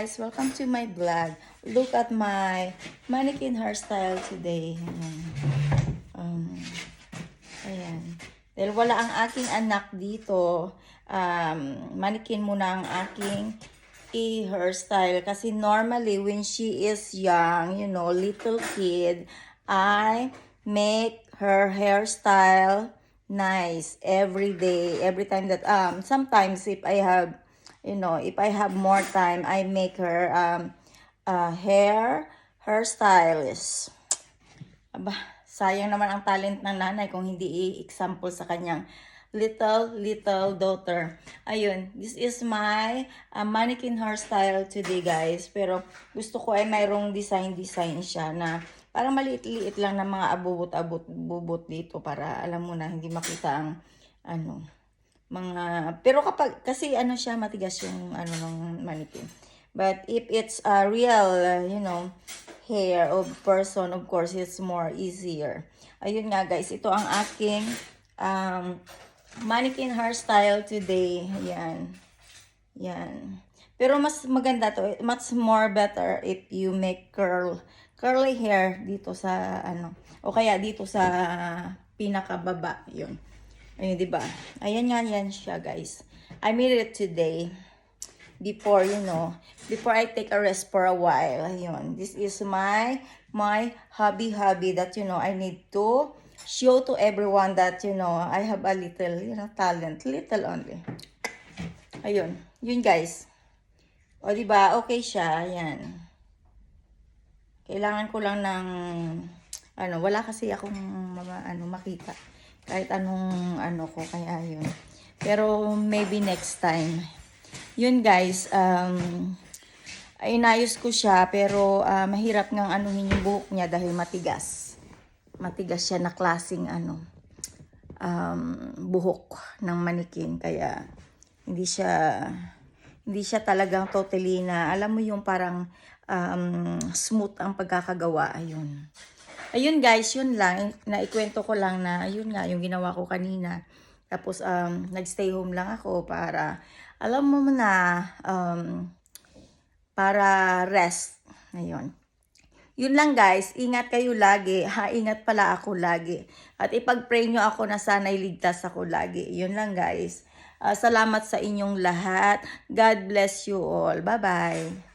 Guys, welcome to my vlog. Look at my mannequin hairstyle today. Ayan. Dahil wala ang aking anak dito, mannequin muna ang aking hairstyle. Kasi normally, when she is young, you know, little kid, I make her hairstyle nice every day. Every time that, sometimes if I have, you know, if I have more time, I make her hairstylist. Aba, sayang naman ang talent ng nanay kung hindi i-example sa kanyang little daughter. Ayun, this is my mannequin hairstyle today, guys. Pero gusto ko ay mayroong design siya na parang maliit-liit lang na mga abubot dito para alam mo na hindi makita ang ano pero kapag kasi ano siya matigas yung ano ng mannequin. But if it's a real you know hair of person, of course it's more easier. Ayun nga guys, ito ang aking mannequin hairstyle today. Yan. Pero mas maganda to, much more better if you make curly hair dito sa ano o kaya dito sa pinakababa, yun. Ayun, diba? Ayan nga yan siya, guys. I made it today. Before, you know, before I take a rest for a while. Ayun. This is my hobby that, you know, I need to show to everyone that, you know, I have a little, you know, talent. Little only. Ayun. Yun, guys. O, diba? Okay siya. Ayan. Kailangan ko lang ng, ano, wala kasi akong, makita. Kahit anong ano ko, kaya yun. Pero maybe next time. Yun guys, ay inayos ko siya pero mahirap ngang anuhin yung buhok niya dahil matigas. Matigas siya na klaseng buhok ng mannequin, kaya hindi siya talagang totally na, alam mo yung parang smooth ang pagkakagawa. Ayun guys, yun lang. Naikwento ko lang na ayun nga yung ginawa ko kanina. Tapos nagstay home lang ako para, alam mo na, para rest. Ayun. Yun lang guys, ingat kayo lagi. Ingat pala ako lagi. At ipag-pray nyo ako na sana'y ligtas ako lagi. Yun lang guys. Salamat sa inyong lahat. God bless you all. Bye-bye.